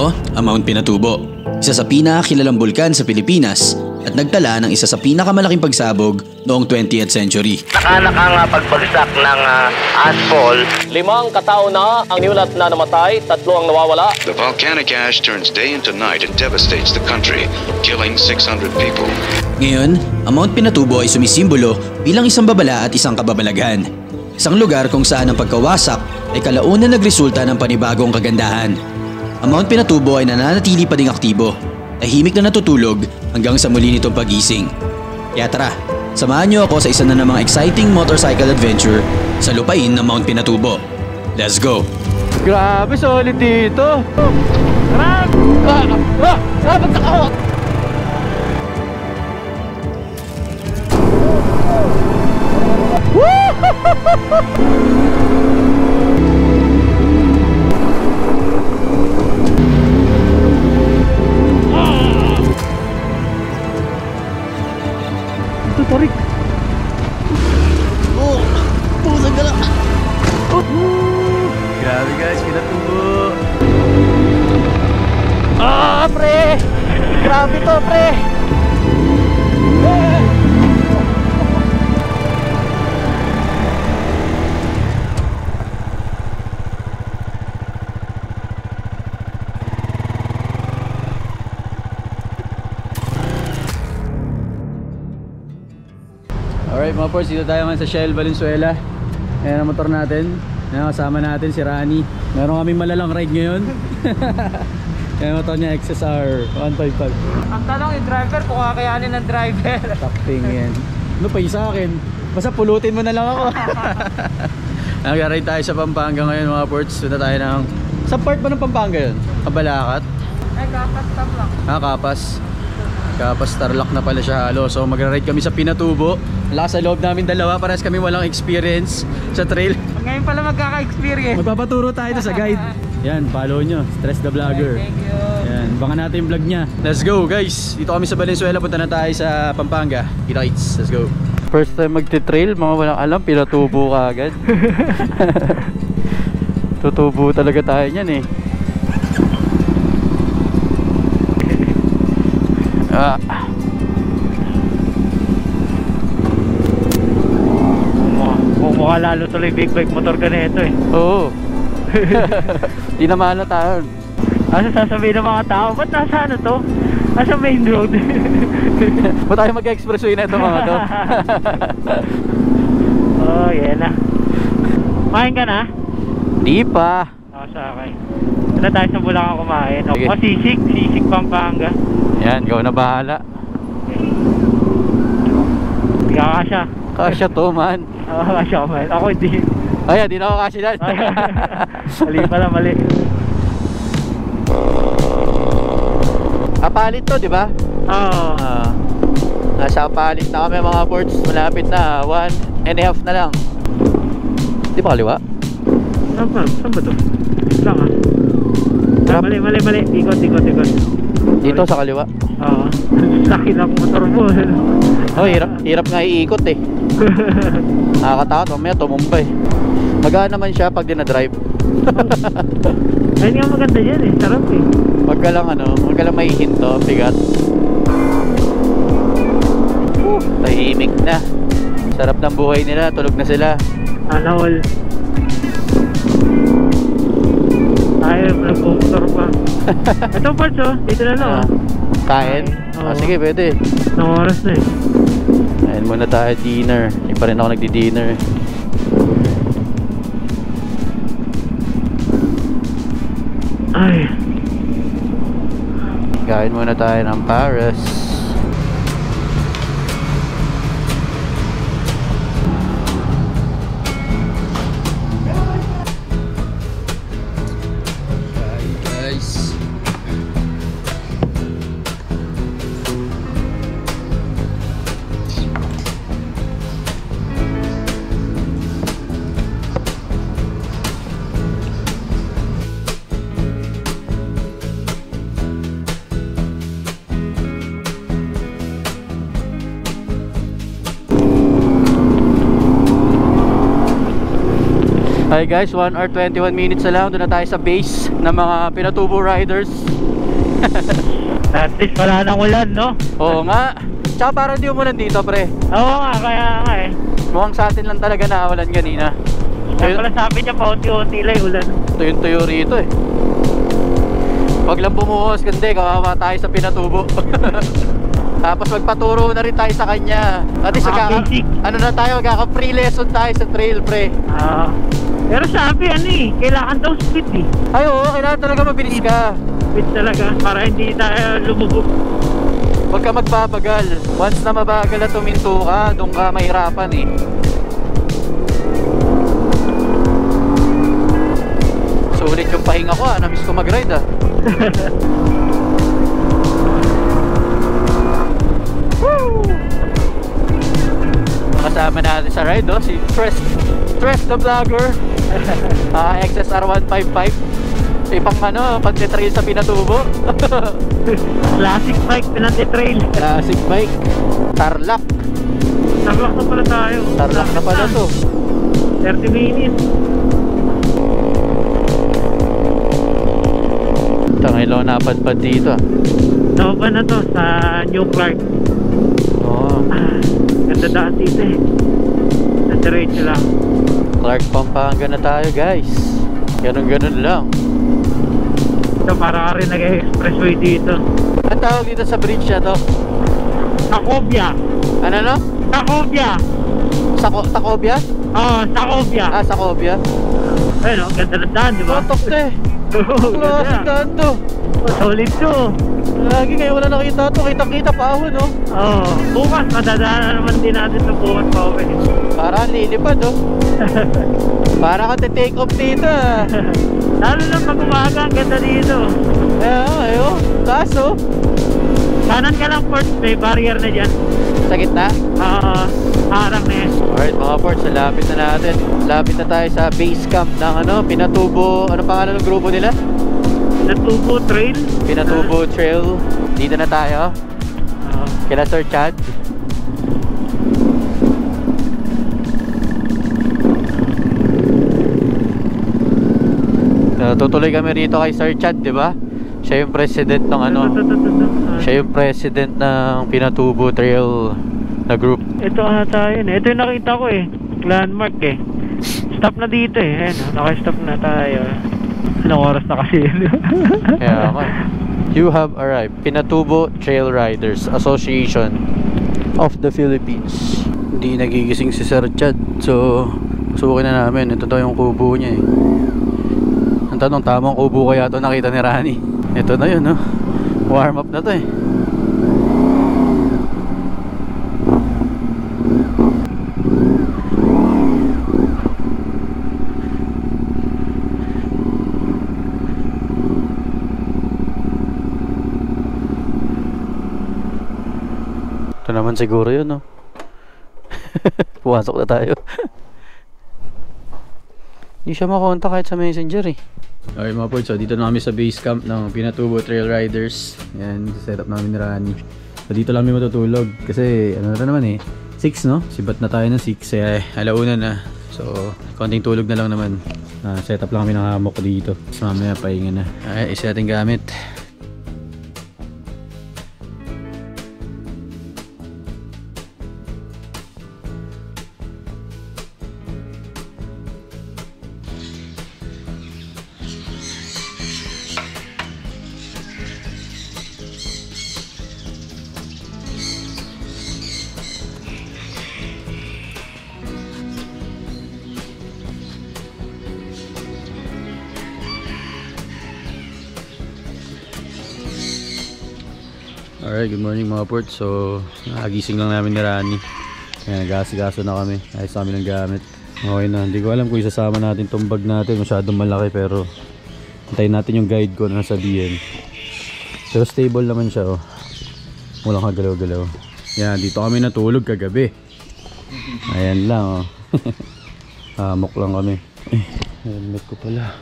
Ito ang Mount Pinatubo, isa sa pinakakilalang bulkan sa Pilipinas at nagtala ng isa sa pinakamalaking pagsabog noong 20th century. Nakanakang pagbagsak ng asphalt. 5 katao na ang niulat na namatay, 3 ang nawawala. The volcanic ash turns day into night and devastates the country, killing 600 people. Ngayon, ang Mount Pinatubo ay sumisimbolo bilang isang babala at isang kababalaghan. Isang lugar kung saan ang pagkawasak ay kalaunan nagresulta ng panibagong kagandahan. Ang Mount Pinatubo ay nananatili pa ding aktibo, tahimik na natutulog hanggang sa muli nitong pagising. Kaya tara, samahan niyo ako sa isa na namang exciting motorcycle adventure sa lupain ng Mount Pinatubo. Let's go! Grabe, solid dito! Grabe! Bagsak ako! Ito, tarik! Oh! Pusag ka lang! Grabe guys, Pinatubo! Ah, pre! Grabe to, pre! Alright mga ports, dito tayo ngayon sa Shell Valenzuela. Ayan ang motor natin. Ayan, kasama natin si Rani. Meron kaming malalang ride ngayon. Ayan motor niya, XSR 155. Ang tanong yung driver, kung kakayanin ng driver. Takting yan. Ano pa yung sa akin? Basta pulutin mo na lang ako. Nag-ride tayo sa Pampanga ngayon mga ports. Punta tayo ng... Sa part ba ng Pampanga yun? Kabalakat? Ay, kakastam lang. Kapas. Kapas Tarlac na pala siya halo. So magra-ride kami sa Pinatubo. Lakas sa loob namin dalawa, parehas kami walang experience sa trail. Ngayon pala magkaka-experience. Magpapaturo tayo sa guide. Yan, follow nyo, Stress the Vlogger. Thank you. Yan, baka natin yung vlog niya. Let's go guys, dito kami sa Valenzuela. Punta na tayo sa Pampanga. Kita-kits, let's go. First time magti-trail, mga walang alam, Pinatubo ka agad. Tutubo talaga tayo niyan eh. Mukha lalo tuloy big bike motor ka na ito eh. Oo. Di na mahalata. Ano sasabihin ng mga tao? Ba't nasa ano to? Nasa main road. Ba't tayo mag-expressway na ito mga to? Oh, yan na. Kumain ka na? Di pa. Oo, sa akin. Ano tayo sa Bulacan kumain? Sige. O, sisig Pampanga. Yan, ikaw na bahala. Hindi ka kasya. Kasya to man. Oo, kasya ko man. Ako hindi. Ayan, di na ako kasya dyan. Mali pala, mali. Apalit to, di ba? Oo. Nasa apalit na kami mga ports. Malapit na, 1.5 na lang. Di ba kaliwa? Saan ba to? Wait lang mali. Ikot. Dito sa kaliwa. Oo. Laki ng motor mo. Oh, hirap nga iikot eh. Nakakatakot, mamaya tumumbay. Magaan naman siya pag dinadrive. Ayun nga maganda dyan eh, sarap eh. Wag ka lang mahihinto, bigat. Tahimik na. Sarap ng buhay nila, tulog na sila. All. Ayaw, nagpumotor pa. Itong parts oh, dito na lang. Kain? Oo. Sige, pwede. Nang oras na eh. Ayun muna tayo, dinner. Hindi pa rin ako nagdi-dinner. Ay. Kain muna tayo ng Paris. Guys, Okay guys, 1 hour 21 minutes na lang. Doon na tayo sa base ng mga Pinatubo riders. At least wala nang ulan, no? Oo nga. Tsaka parang di umulan dito, pre. Oo nga, kaya nga eh. Mukhang sa atin lang talaga naulan kanina. Kaya pala sabi niya, paunti-unti lang yung ulan. Tuyo rito eh. Wag lang bumuhos, kundi kawawa tayo sa Pinatubo. Tapos magpaturo na rin tayo sa kanya. At least ano na tayo, magkaka-free lesson tayo sa trail, pre. Pero sabi, ano eh, kailangan daw speed eh. Ay oo, kailangan talaga mabilis ka. Speed talaga, para hindi tayo lumubog. Huwag ka magbabagal. Once na mabagal at tuminto ka, doon ka mahirapan eh. Sulit yung pahinga ko namiss ko mag-ride ah. Kasama natin sa ride si Tres the Vlogger. XSR 155. Pang pagte-trail sa Pinatubo. Classic bike, pinanti-trail. Classic bike. Tarlac. Tarlac na pala tayo. Tarlac na pala to. 30 minutes. Tangilo, napadpad dito. Nova na to sa New Clark. Oo. Ganda daan dito eh. Sa diretso lang. Clark Pampanga na tayo guys. Ganun lang. Ito para ka rin nag-expressway dito. Ang tawag dito sa bridge na to? Sacobia. Ano no? Sacobia. Sacobia? Oo, Sacobia. Sacobia. Ayun o, ganda na daan, di ba? Tutok to eh. Klaseng daan to. Solid to. Lagi kayo wala nakita to. Kita-kita pa ako no? Oo, bukas madadaanan naman din natin ito bukas pa uwi. Parang lilipad oh. Para ka take off dito ah. Lalo lang pag umaga, ang ganda dito. Ayun, kaso Kanan ka lang, Port, may barrier na dyan. sa gitna? Oo, harang na yan. Alright mga Ports, lapit na natin. Lapit na tayo sa base camp ng Pinatubo. Ano pangalan ng grupo nila? Pinatubo Trail. Pinatubo Trail. Dito na tayo. Kila Sir Chad. Tutuloy kami rito kay Sir Chad, di ba? Siya yung president ng siya yung president ng Pinatubo Trail na group. Ito ata yun. Ito yung nakita ko eh. Landmark eh. Stop na dito eh. Ayan, naka-stop na tayo. Anong oras na kasi yun? Kaya ako. You have arrived. Pinatubo Trail Riders Association of the Philippines. Hindi nagigising si Sir Chad. So, susukin na namin. Ito daw yung kubo niya eh. Ang tanong, tamang kubo kaya ito nakita ni Rani. Ito na yun, no? Warm up na to eh. Ito naman siguro yun, no? Pumasok na tayo. Hindi siya makontak kahit sa messenger eh. Okay mga Ports, so dito na kami sa base camp ng Pinatubo Trail Riders. Yan, set up namin ni Rani. So dito lang kami matutulog kasi ano na naman eh, 6 no? Sibat na tayo ng 6 eh, alauna na. So konting tulog na lang naman. Set up lang kami ng hammock dito. So mamaya pahinga na. Ay, isa natin gamit. Alright, good morning mga Ports. So, nagising lang namin ni Rani. Kaya nag-asigaso na kami. Ayos kami ng gamit. Okay na, hindi ko alam kung isasama natin tong bag natin. Masyadong malaki pero hintayin natin yung guide ko na nasabihin. Pero stable naman siya oh. Walang kagalaw-galaw. Yan, dito kami natulog kagabi. Ayan lang oh. Hamok lang kami. Helmet ko pala.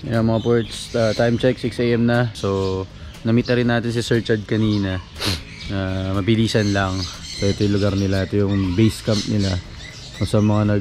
Yan mga Ports, time check 6 AM na. So na-meet na rin natin si Sir Chad kanina. Mabilisan lang. So ito yung lugar nila. Ito yung base camp nila. Kung sa mga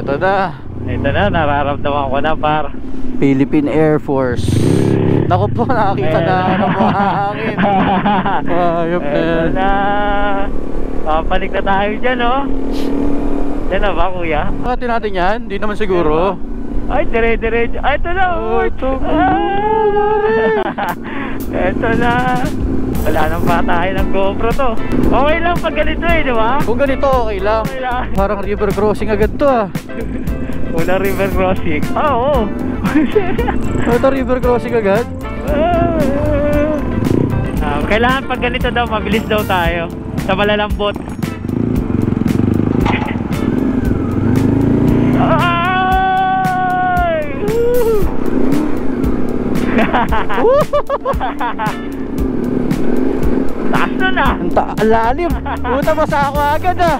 Ito na. Ito na, nararamdaman ko na par. Philippine Air Force. Naku po, nakakita na ng hangin. Ayop na Ito yan. na. Papanik na tayo dyan, oh. Yan na ba, kuya? Pati natin yan, di naman siguro. Ay, dire-dire. Ay, ito na. Oh, ito. Ito na. Wala nang patahay ng GoPro to. Okay lang pag ganito eh, di ba? Kung ganito, okay lang. Okay lang. Parang river crossing agad to ah. Una river crossing. Oo. Ito river crossing agad. Kailangan pag ganito daw, mabilis daw tayo. Sa malalambot. Ay! Taas na na. Ang lalim. Puta pa sa ako agad ah.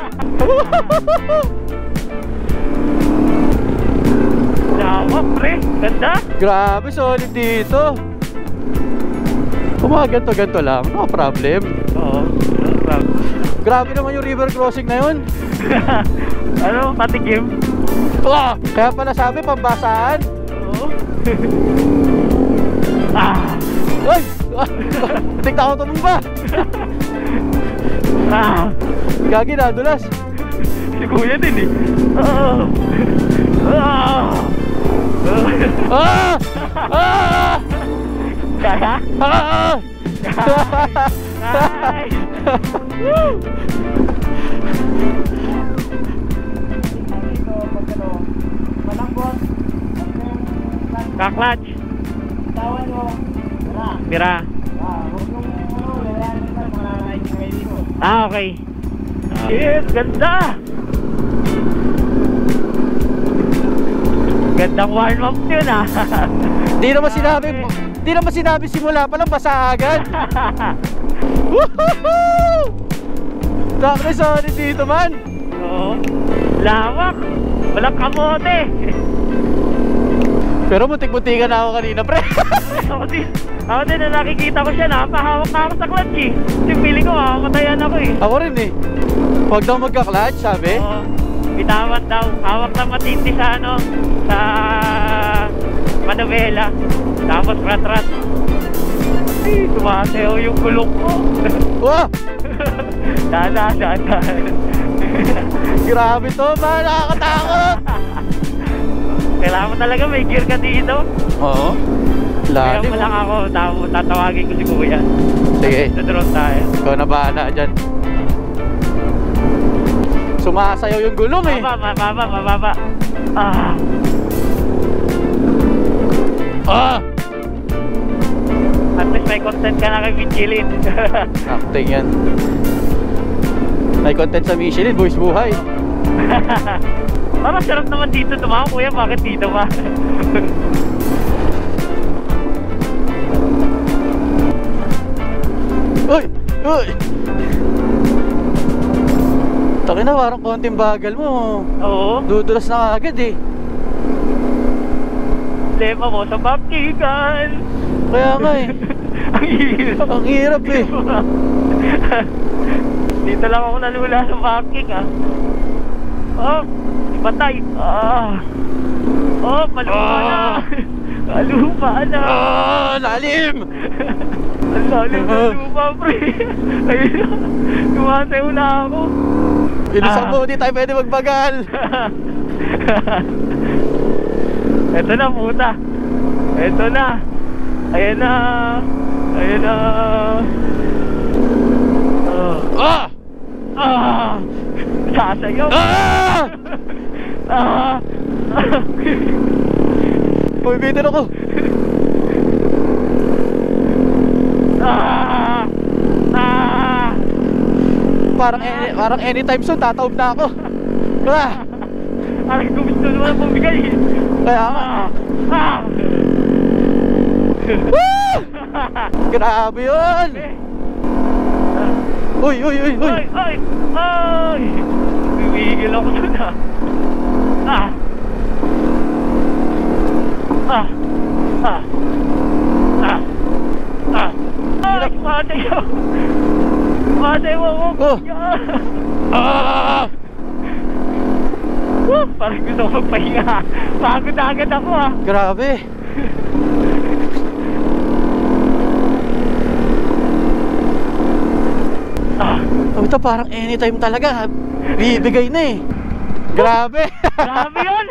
Lawak, pre. Ganda. Grabe, solid dito. Kung mga ganito lang, no problem. Oo. Grabe naman yung river crossing na yun. Ano, patikim? Kaya pala sabi, pambasaan. Oo. Ah! Ay! Tignan ko tumumba. Ah! Gagi, nadulas. Si kuya din eh. Ah! Ah! Ah! Ah! Kaya? Ah! Nice! Woo! Kaklatch. Bira. Ah, okay. Yes, ganda! Gandang warm up yun ah. Di naman sinabi simula pa lang, basa agad. Woohoo! Dakle, solid dito man. Oo. Lawak. Walang kamote. Pero muntik-muntikan na ako kanina, pre. Ako din na nakikita ko siya, napahawak na ako sa clutch eh. Kasi feeling ko mamatayan ako eh. Ako rin eh. Huwag daw magka-clutch, sabi. Oo. Bitawan daw. Hawak na matindi sa ano, sa Manabela. Tapos rat-rat. Ay, tumasayaw yung gulong ko. Wah! Dada. Grabe to, man. Nakakatakot. Kailangan mo talaga may gear ka dito. Oo. Kaya Lalim. mo lang ako, tatawagin ko si kuya. Sige. Sa drone tayo. Ikaw na bahala dyan. Sumasayaw yung gulong eh. Mababa. Ah. Ah! At least may content ka na kay Michelin. Acting yan. May content sa Michelin, boys buhay. Parang sarap naman dito tumawa, kuya. Bakit dito ba? Uy! Uy! Taki na, parang konting bagal mo. Oo. Dudulas na agad eh. Lema mo sa baptikan. Kaya nga eh. Ang hirap. Ang hirap eh. Dito lang ako nalula sa parking ah. Oh, patay. Ah. Oh, palupa na. Palupa na. Ah! Lalim! Ang lalim ng lupa, pre. Ayun, tumasayaw na ako. Bilisan mo, di tayo pwede magbagal. Eto na, puta. Eto na. Ayan na. Ayan na. Ah! Ah! Sasayaw. Ah! Ah! Pumibitin ako. Ah! Ah! Parang anytime soon, tataob na ako. Ah! Parang gusto naman bumigay. Kaya nga. Ah! Woo! Grabe yun! Uy! Ay! Bumigil ako dun ah. Ah! Ah! Ah! Ah! Ah! Ay! Matayaw! Matayaw ako! Oh! Ah! Parang gusto ko magpahinga. Pagod na agad ako ah. Grabe. Ito parang anytime talaga. Bibigay na eh. Grabe. Grabe yun.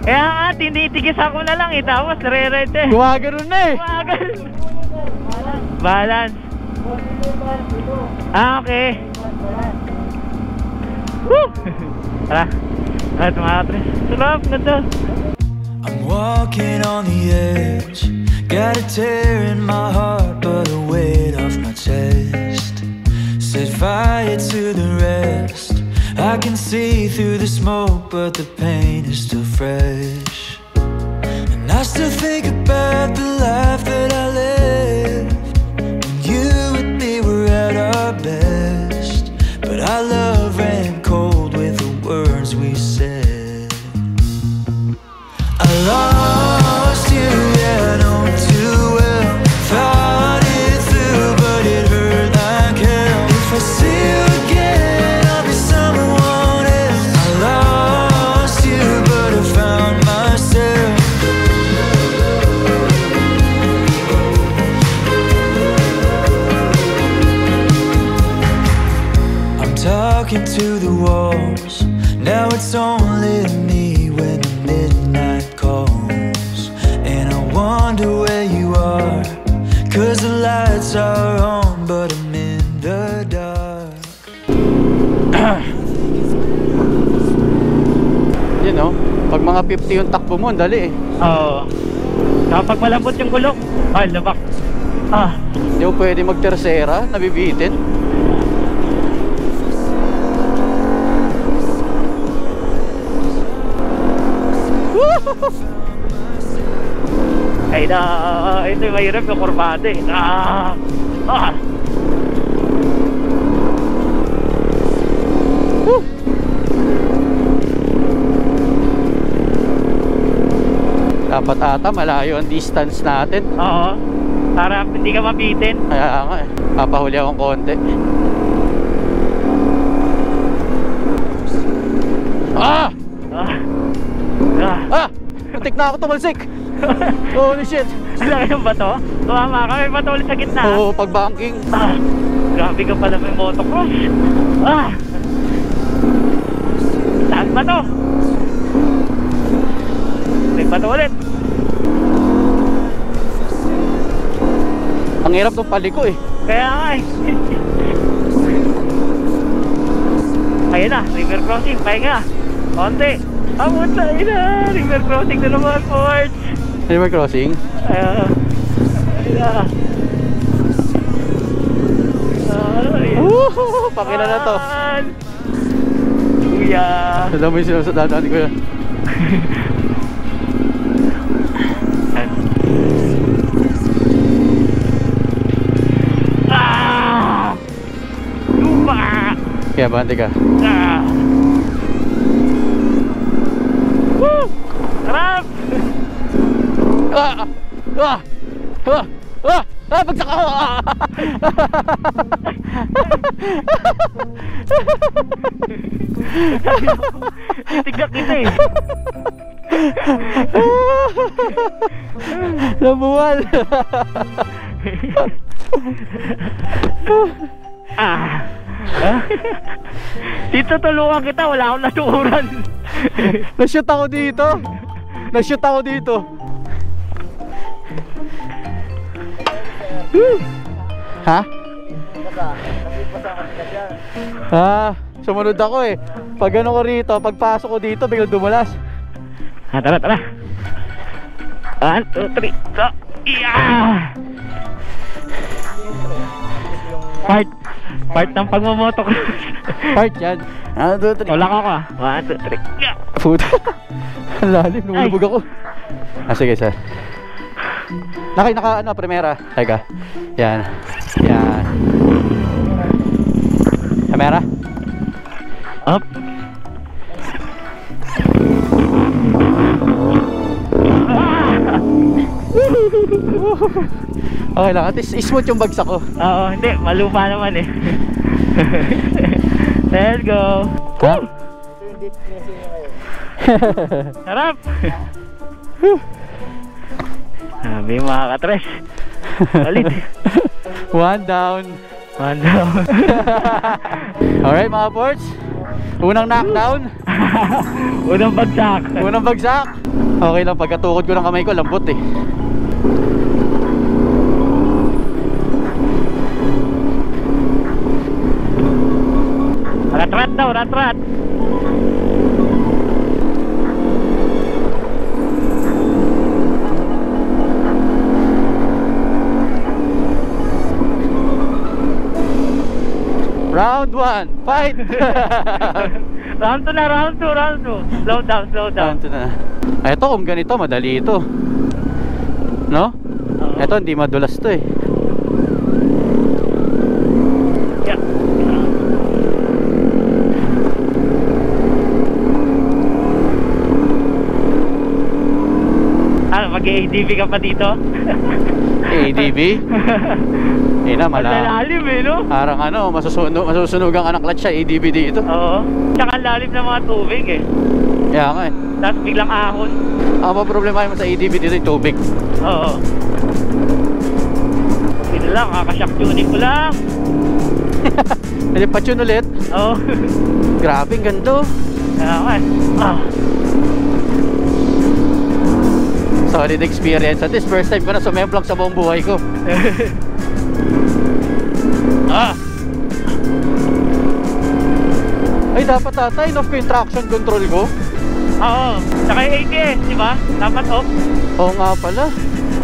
Kaya nga, tinitigis ako na lang eh. Tapos re-rete. Gumagano'n na eh. Gumagano'n. Balance. Ah, okay. Woo! Tara. At mga tres. Sarap na to. I'm walking on the edge. Got a tear in my heart, but a weight off my chest. Set fire to the rest. I can see through the smoke, but the pain is still fresh. And I still think about the life that I lived when you and me were at our best. But our love ran cold with the words we said. I lost you, yeah, I know too well. Thought it through, but it hurt like hell. If I see you again, I'll be someone else. I lost you, but I found myself. I'm talking to the walls. Now it's only me when the midnight calls. And I wonder where you are, 'cause the lights are on, but I'm in the dark. You know, pag mga 50 yung takbo mo, dali eh. Oo. Kapag malambot yung gulong. Ay, labak. Ah. Hindi mo pwede mag-tersera, nabibitin. Ay na, ito yung mahirap yung kurbada eh. Ah. Ah. Dapat ata malayo ang distance natin. Oo. Para hindi ka mabitin. Kaya nga eh, papahuli akong konti. Ah! Ah. Ah. Ah! Muntik na ako tumalsik. Holy shit. Laki ng bato? Tumama ka, may bato ulit sa gitna. Oo, pag-banking. Ah. Grabe ka pala may motocross. Ah. Saan ba to? May bato ulit. Ang hirap ng paliko eh. Kaya nga eh. Ayun na, river crossing, pahinga. Konti. Amot na ina, river crossing na naman, Fort. River crossing? Ayun na. Woohoo! Pakila na to. Kuya. Alam mo yung sinusadaan ko yan. Kaya bante ka. Ah. Woo! Sarap! Ah! Ah! Ah! Ah! Ah! Bagsak ako! Ah! Tignan kita eh. Nabuwal! Ah. Dito tulungan kita, wala akong natuuran. Na-shoot ako dito. Na-shoot ako dito. Ha? Ah, sumunod ako eh. Pag ano ko rito, pagpasok ko dito, biglang dumulas. Ah, tara, tara. 1, 2, 3, go! Yeah! Part ng pagmamotocross. Part yan. 1, 2, 3. Wala ka ka. 1, 2, 3. Yeah! Puta. Ang lalim, lumulubog ako. Ah, sige sir. Naka ano, primera. Teka. Yan. Yan. Kamera. Up. Okay lang, at least smooth yung bagsak ko. Oo, hindi. Malupa naman eh. Let's go. Ha? Sarap. Sabi mga katres. Solid. One down. One down. Alright mga ports. Unang knockdown. Unang bagsak. Unang bagsak. Okay lang, pagkatukod ko ng kamay ko, lambot eh. Rat-rat daw, rat-rat. Round 1, fight! Round 2 na, round 2, round 2. Slow down, slow down. Round 2 na. Ito, kung ganito, madali ito. No? Ito, hindi madulas to eh. Yeah. Ano, mag-ADV ka pa dito? ADV? Eh na, Malalim eh, no? parang ano, masusunugan ka ng clutch siya, ADV dito. Oo. Tsaka ang lalim ng mga tubig eh. Kaya nga eh. Tapos biglang ahon. Ang problema mo sa ADV dito yung tubig. Oo. Ito lang, kakashock tuning ko lang. Hindi pa tune ulit. Oo. Grabe, ang ganda. Kaya nga eh. Solid experience. At this first time ko na sumemplong sa buong buhay ko. Ay, dapat tatay, off ko yung traction control ko. Oo. Tsaka yung ABS, di ba? Dapat off. Oo nga pala.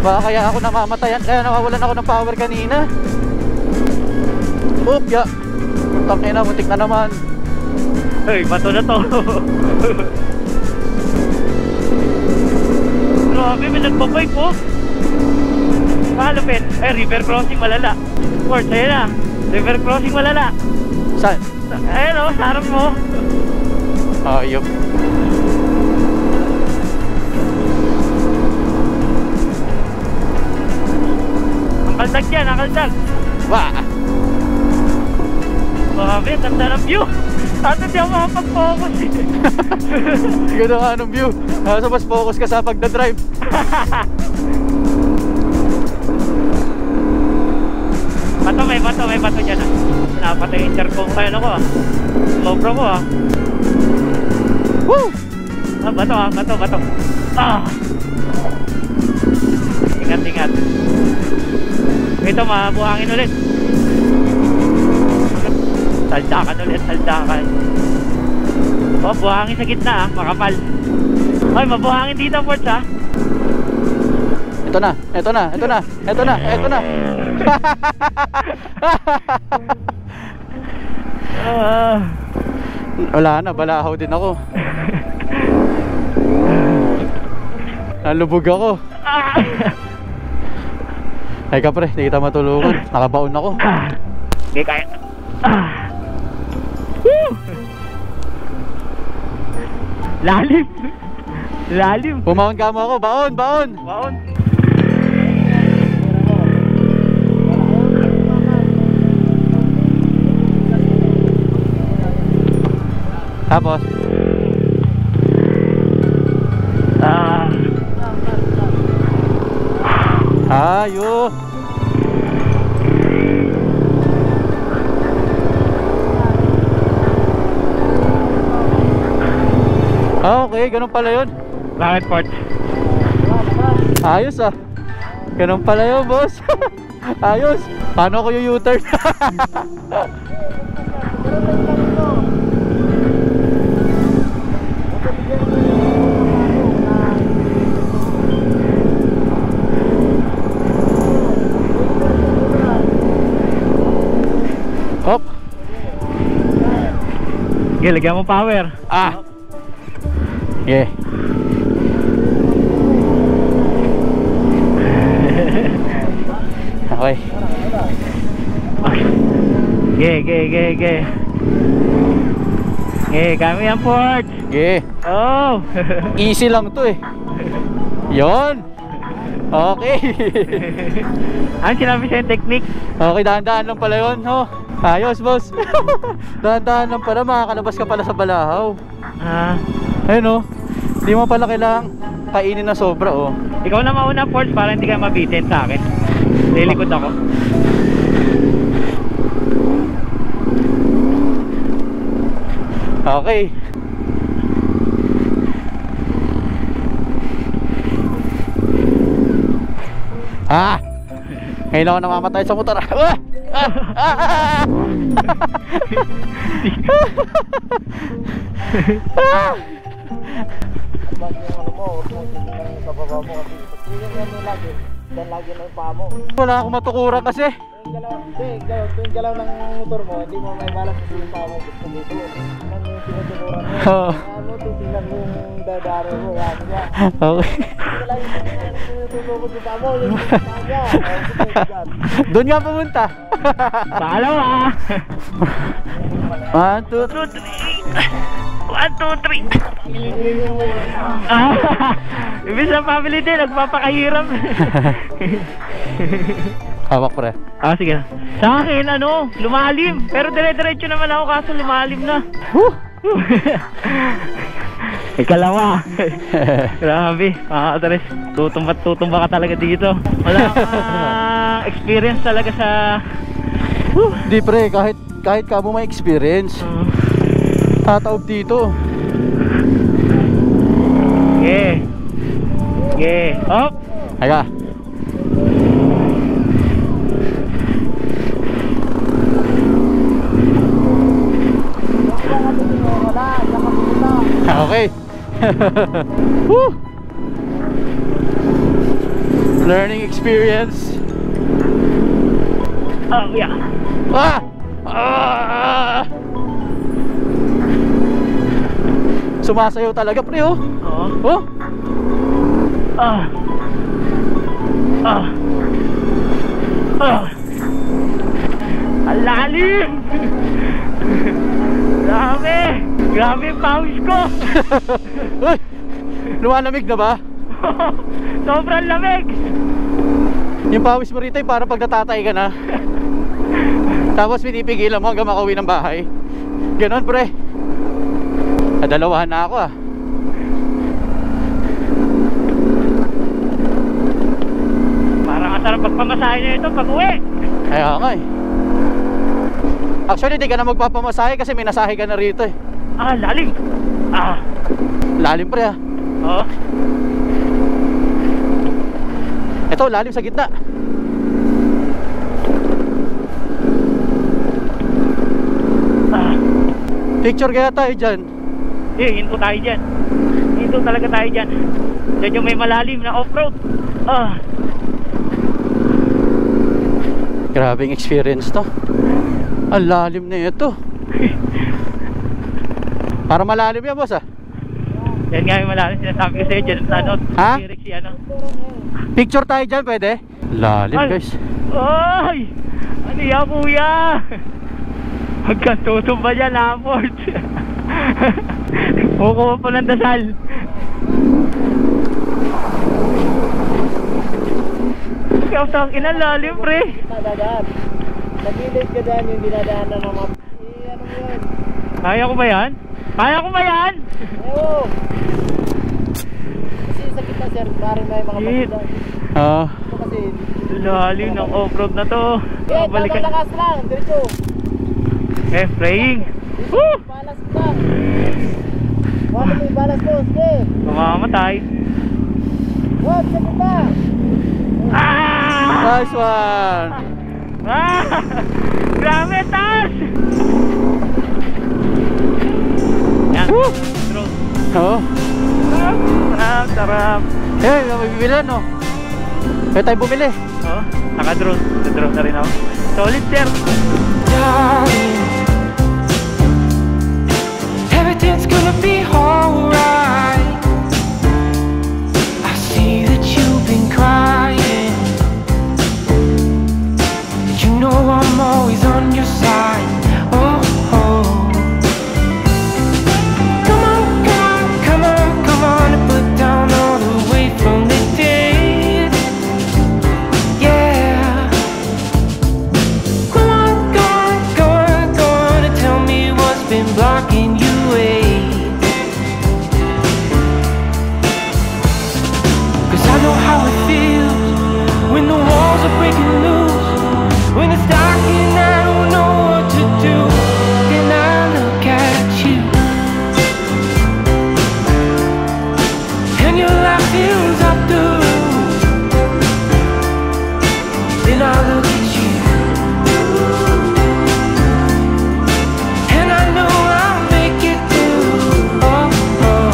Baka kaya ako namamatayan, kaya nawawalan ako ng power kanina. Oop, ya. Tangina, muntik na naman. Hey, bato na to. Grabe, may nagpabike po. Malupit. Ay, river crossing malala. Sports, ayun na. River crossing malala. Saan? Ayun o, sa harap mo. Ayop. Ang kaldag yan, ang kaldag. Wah! Grabe, ganda ng view. At hindi ako makapag-focus eh. Ganda nga anong view. Nasa mas focus ka sa pagdadrive. May bato dyan ah. Napatay yung intercom kayo na ko ah. Sobra ko ah. Woo! Bato. Ingat. Ito, mabuhangin ulit. Saldakan ulit. Oh, buhangin sa gitna ah, makapal. Ay, mabuhangin dito, Ports ah. Ito na. Wala na, balahaw din ako. Nalubog ako. Ay ka pre, hindi kita matulungan. Nakabaon ako. Hindi kaya. Lalim. Pumaon ka mo ako, baon. Baon. Tapos ayo. Okay, ganun pala yun. Bakit, Ports? Ayos ah. Ganun pala yun, boss. Ayos. Paano ko yung U-turn? Hop. Lagyan mo power. Yeah. Okay. Kami ang Ports. Yeah. Oh. Easy lang to eh. Yon. Okay. Ano sinabi sa'yo technique? Okay, dahan-dahan lang pala yun, no? Ayos, boss. Dahan-dahan lang pala, makakalabas ka pala sa Balahaw. Ayun oh. Hindi mo pala kailangang kainin na sobra oh. Ikaw na mauna, Force, para hindi ka mabitin sa akin. Lilikod ako. Okay. Ngayon ako namamatay sa motor. Wala akong matukuran kasi. Yung galaw ng motor mo, hindi mo may balance sa yung paa mo gusto dito. Ano yung tinutukuran mo? Ano, titignan mo yung dadaro mo, yan niya. Okay. Wala yung tinutulog yung paa mo, yung paa niya. Doon nga pumunta. Paalam ah! 1, 2, 1, 2, 3. Ibig sa family din, nagpapakahirap. hawak pre. Sige. Sa akin, lumalim. Pero dire-diretso naman ako kaso lumalim na. Ikalawa. Grabe. Adres, tutumba ka talaga dito. Wala kang experience talaga sa... Di pre, kahit ka mo may experience. Tataob dito. Okay. Hop. Hayga. Okay. Woo! Learning experience. Oh, yeah. Sumasayaw talaga pre oh. Oh. Ang lalim. Grabe yung pawis ko. Uy, lumalamig na ba? Sobrang lamig. Yung pawis mo rito parang pag natatay ka na. Tapos pinipigilan mo hanggang makauwi ng bahay. Ganon pre. Dalawahan na ako Parang masarap pagpamasahe na ito pag uwi. Kaya nga eh. Actually di ka na magpapamasahe kasi may nasahe ka na rito eh. Lalim. Lalim pre Oo. Ito lalim sa gitna. Picture kaya tayo dyan. Hinto tayo dyan. Hinto talaga tayo dyan. Dyan yung may malalim na off-road. Grabing experience to. Ang lalim na ito. Para malalim yan boss Yan nga yung malalim. Sinasabi ko sa'yo dyan. Ha? Si Picture tayo dyan pwede? Lalim guys. Ay! Ano yan kuya? Huwag kang tutumba dyan Ford. Kukuha po ng dasal. Ikaw sa akin ang lalim pre. Nagilid ka dyan yung dinadaan na mga... Ano mo yan? Kaya ko ba yan? Oo. Kasi sa kita sir, parang may mga pagkakas. Kasi... Lalim ng off-road na to. Tamang lakas lang, diretso. Praying. Balas ka. Wala mo yung balas mo, sige. Mamamatay. Wag, sa kita. Nice one. Grabe, taas. Yan. Oo. Sarap. May bibili no? Kaya tayo bumili. Naka-drone. Naka-drone na rin ako. Solid sir. Darling, everything's gonna be alright. I see that you've been crying. You know I'm always on your side. Oh, oh. Come on and put down all the weight from the day. Yeah. Go on, fills up the room. Then I look at you, and I know I'll make it through. Oh, oh.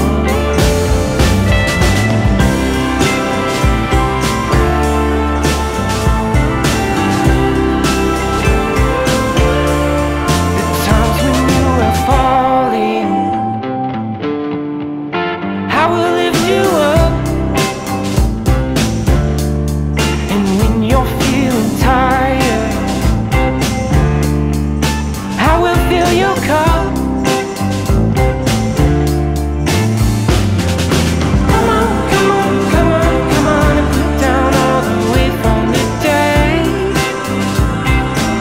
The times when you were falling, I will lift you up. And when you're feeling tired, I will fill your cup. Come on, come on, come on, come on, and put down all the weight from the day.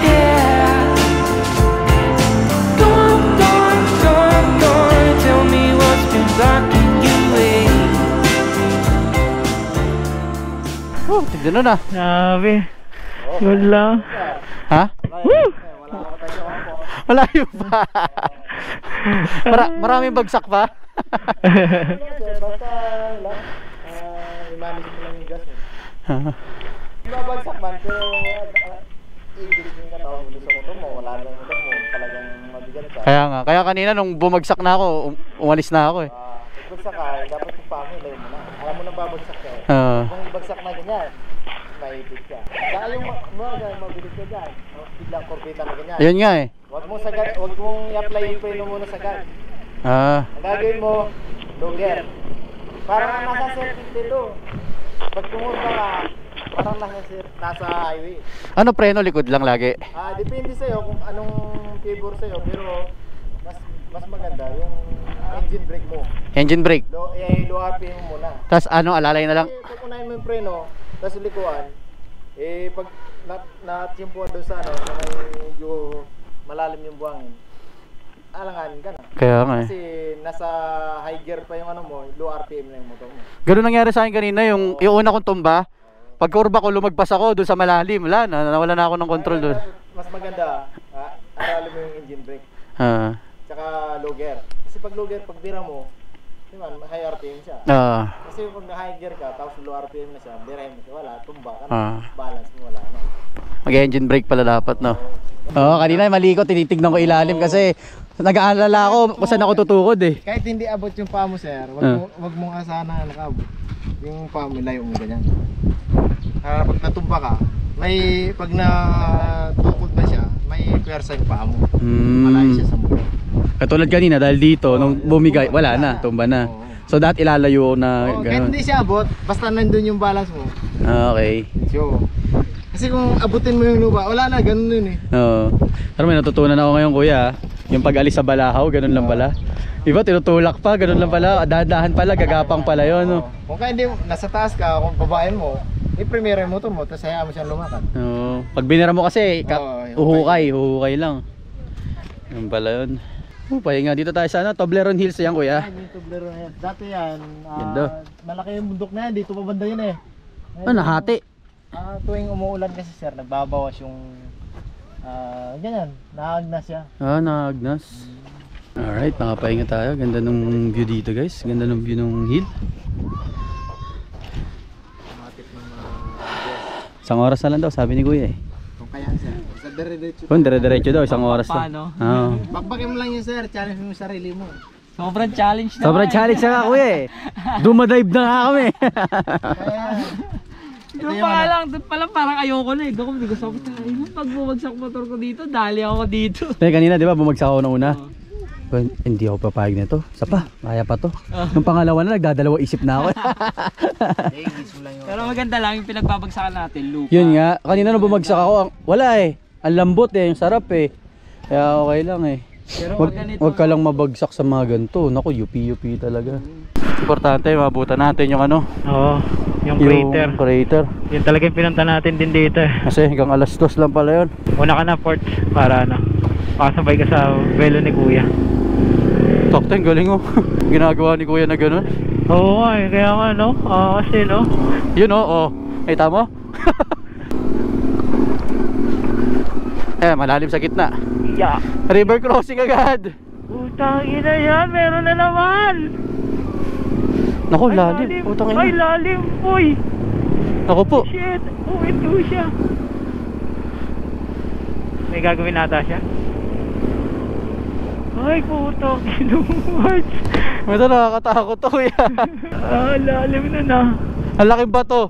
Yeah. Go on, go on, go on, go on, and tell me what's been blocking you away. Oh, tignan nun ah. Grabe. Yun lang. Ha? Woo! Malayo pa. Maraming bagsak pa. Basta lang, i-manage mo lang yung gas mo. Mabagsak man, pero i-bilis mo yung katawan mo sa motor mo, wala na yung motor mo, talagang mabigat ka. Kaya kanina nung bumagsak na ako, umalis na ako eh. Bagsak ka, dapat yung pamo, ilayo mo na. Alam mo na babagsak ka eh. Kung ibagsak na ganyan, maipit ka. Saka yung mabilis ka dyan, biglang korbita na ganyan. Yun nga eh. Huwag mong i-apply yung preno muna sa gas. Ah, Ang gagawin mo, logger. Parang nasa circuit dito. Pag tumurba ka, parang nasa highway. ano preno likod lang lagi? Depende sa'yo kung anong favor sa'yo. Pero mas maganda yung engine brake mo. Engine brake. Low RPM mo muna. Tapos ano, alalay na lang. Kasi pag unahin mo yung preno, tapos likuan, pag natimpuan doon sa sa may medyo malalim yung buhangin, alanganin ka na. Kaya nga eh. Kasi nasa high gear pa yung mo, low RPM na yung motor mo. Ganun nangyari sa akin kanina, yung una kong tumba. Pagkurba ko, lumagpas ako doon sa malalim. Wala na, nawala na ako ng control doon. Mas maganda, aralin mo yung engine brake. Tsaka low gear. Kasi pag low gear, pag bira mo, high RPM siya. Kasi pag high gear ka, tapos low RPM na siya, birahin mo siya, wala, tumba ka na. Balance mo, wala na. Mag-engine brake pala dapat, no? Oo, kanina mali ko, tinitignan ko ilalim kasi nag-aalala ako kung saan ako tutukod eh. Kahit hindi abot yung paa mo, sir, wag mong asahan na nakaabot. Yung paa mo, layo mo ganyan. Pag natumba ka, pag natukod na siya, may pwersa yung paa mo. Malayo siya sa mula. Katulad kanina dahil dito, nung bumigay, wala na, tumba na. So dapat ilalayo na kahit gano'n. hindi siya abot, basta nandun yung balance mo. Okay. So, kasi kung abutin mo yung lupa, wala na, ganun yun eh. Oo. Pero may natutunan ako ngayon kuya, yung pag-alis sa balahaw, ganun lang pala. Iba tinutulak pa, ganun lang pala, dahan-dahan pala, gagapang pala yun. No? Kung kaya hindi, nasa taas ka, kung babain mo, i-premiere yung motor mo, tapos hayaan mo siyang lumakad. Oo. Pag binira mo kasi, huhukay lang. Yun pala yun. Pahinga dito tayo sa Toblerone Hills yan kuya. Yung Toblerone yan. Dati yan, Ganda. malaki yung bundok na yan, dito pa banda yun eh. Nahati. Tuwing umuulan kasi sir, nagbabawas yung ganyan, naagnas siya. Naagnas. Alright, nakapahinga tayo. Ganda ng view dito guys. Ganda ng view ng hill. Isang oras na lang daw, sabi ni kuya eh. Kung kaya sir, sa dire-diretso. Kung dire-diretso daw, isang oras na. Oo. Bakbakin mo lang yun sir, challenge mo yung sarili mo. Sobrang challenge na. Sobrang challenge na nga kuya eh. Dumadive na nga kami. Doon pa lang, doon pa lang parang ayoko na eh. Doon ko hindi ko sabi tayo. Pag bumagsak motor ko dito, dali ako dito. Kanina di ba bumagsak ako na una? Hindi ako papayag nito. Isa pa, kaya pa to. Yung pangalawa na, nagdadalawa isip na ako. Pero maganda lang yung pinagbabagsakan natin, lupa. Yun nga, kanina nung bumagsak ako, wala eh. Ang lambot eh, yung sarap eh. Kaya okay lang eh. Wag ka lang mabagsak sa mga ganito. Naku, yupi-yupi talaga. Importante, mabutan natin yung ano. Oo, yung crater. Yun talaga yung pinunta natin din dito eh. Kasi hanggang alas 2 lang pala yun. Una ka na port para makasabay ka sa velo ni kuya. Sakto, ang galing oh. Ginagawa ni kuya na ganun. Oo nga eh, kaya nga no. Kasi no. Yun oh. Ay tama? Malalim sa gitna. Yeah. River crossing agad. Utang ina yan, meron na naman. Naku, lalim. Putang ina. Ay, lalim. Uy. Ako po. Shit. Uwinto siya. May gagawin nata siya. Ay, puto. Ginuwat. Ito, nakakatakot to, kuya. Lalim na na. Ang laking bato.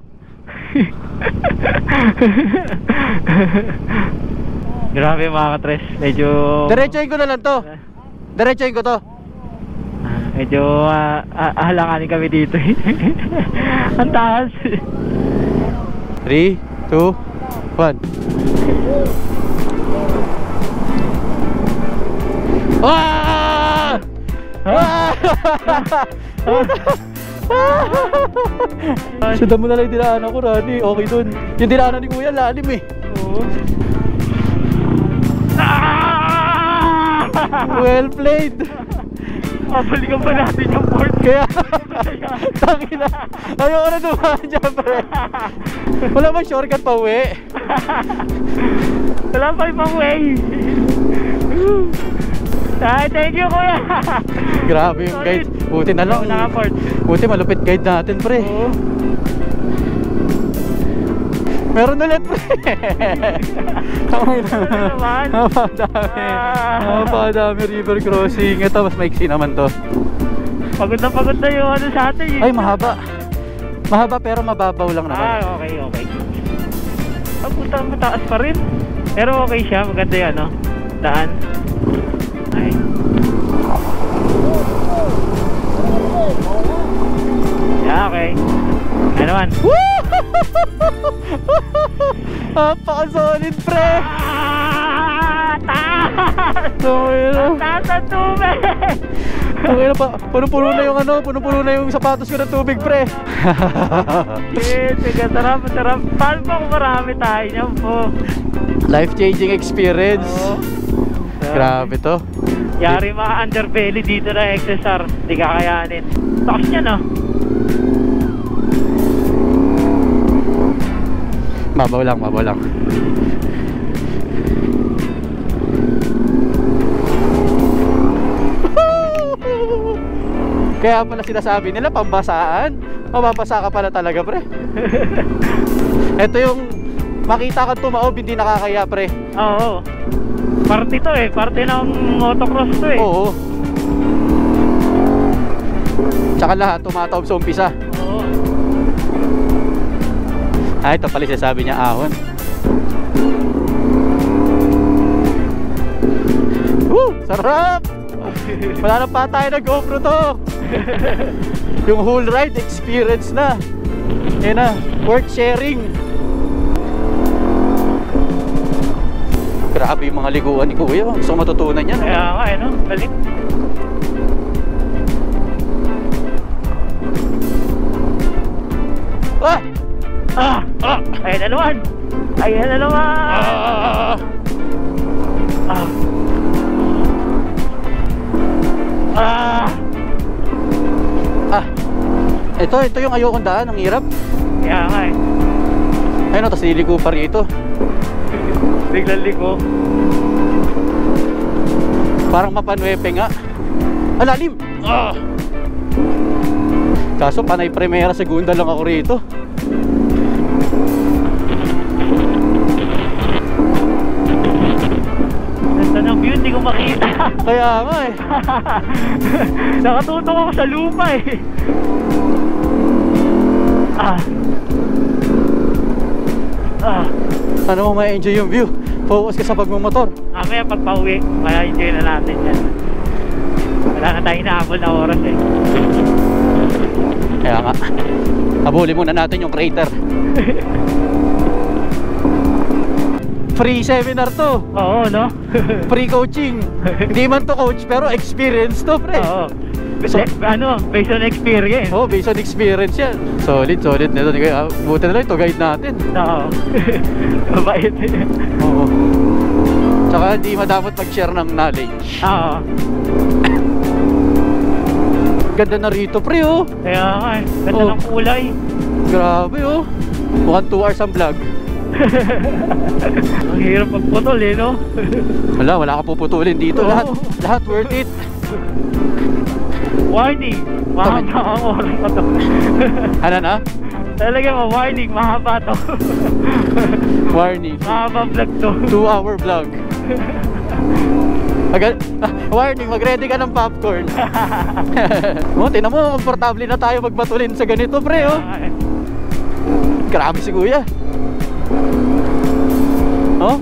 Grabe mga katres. Medyo... Diretsoin ko na lang to. Diretsoin ko to. Medyo halanganin kami dito. Ang taas. 3, 2, 1. Ah! Ah! Sundan mo na lang yung dinaanan ko, Rani. Okay dun. Yung dinaanan ni Kuya, lalim eh. Oo. Well played. Babalikan pa natin yung port. Kaya, tangina. Ayoko na dumaan dyan, pre. Wala bang shortcut pa uwi? Wala pa ibang way. Ay, thank you, kuya. Grabe yung guide. Buti na lang. Naka-port. Buti malupit guide natin, pre. Oo. Meron ulit, pre. Ano naman? Napakadami river crossing. Ito, mas maiksi naman to. Pagod na yung ano sa atin. Ay, mahaba. Mahaba pero mababaw lang naman. Okay. Ang puta, mataas pa rin. Pero okay siya, maganda yan, no? Daan. Ay. Yeah, okay. Ano naman? Napaka-solid, pre. Taas! Ang taas ang tubig! Puno-puno na yung ano, puno-puno na yung sapatos ko ng tubig, pre. Sige, sarap. Paano pa kung marami tayo niyan po? Life-changing experience. Grabe to. Yari mga underbelly dito na XSR. Hindi kakayanin. Takas niya, no? Mabaw lang. Kaya pala sinasabi nila pambasaan. Mababasa ka pala talaga, pre. Ito yung makita kang tumaob, hindi nakakaya, pre. Oo. Parte to eh. Parte ng motocross to eh. Oo. Tsaka lahat tumataob sa umpisa. Oo. Ay, ito pala sabi niya ahon. Sarap! Wala na pa tayo na GoPro to. Yung whole ride experience na. Yan na, worth sharing. Grabe yung mga liguan ni Kuya. Gusto ko matutunan yan. Kaya nga eh, no? Balik. Ayan na naman. Ito yung ayokong daan, ang hirap. Kaya nga eh. Ayun, tapos liliko pa rito. Biglang liko. Parang mapanwepe nga. Alalim! Kaso panay primera, segunda lang ako rito. Ganda ng view, hindi ko makita. Kaya nga eh. Nakatutok ako sa lupa eh. Ano mo ma-enjoy yung view? Focus ka sa pagmumotor. Mamaya pag pauwi, ma-enjoy na natin yan. Wala na tayo nahabol na oras eh. Kaya nga, habulin muna natin yung crater. Free seminar to. Oo, no? Free coaching. Hindi man to coach pero experience to, pre. Oo. Based on experience. Oh, based on experience yan. Solid nito. Buti na lang ito guide natin. Oo. Mabait. Oo. Tsaka hindi madamot mag-share ng knowledge. Oo. Ganda na rito, pre, oh. Kaya nga eh. Ganda ng kulay. Grabe, oh. Mukhang 2 hours ang vlog. Ang hirap magputol eh, no? Wala ka puputulin dito. Lahat worth it. Warning! Mahaba ang oras na to. Ano na? Talaga mo, warning, mahaba to. Warning. Mahaba vlog to. 2-hour vlog. Warning, mag-ready ka ng popcorn. Tingnan mo, komportable na tayo magbatulin sa ganito, pre, oh. Grabe si kuya. Oh,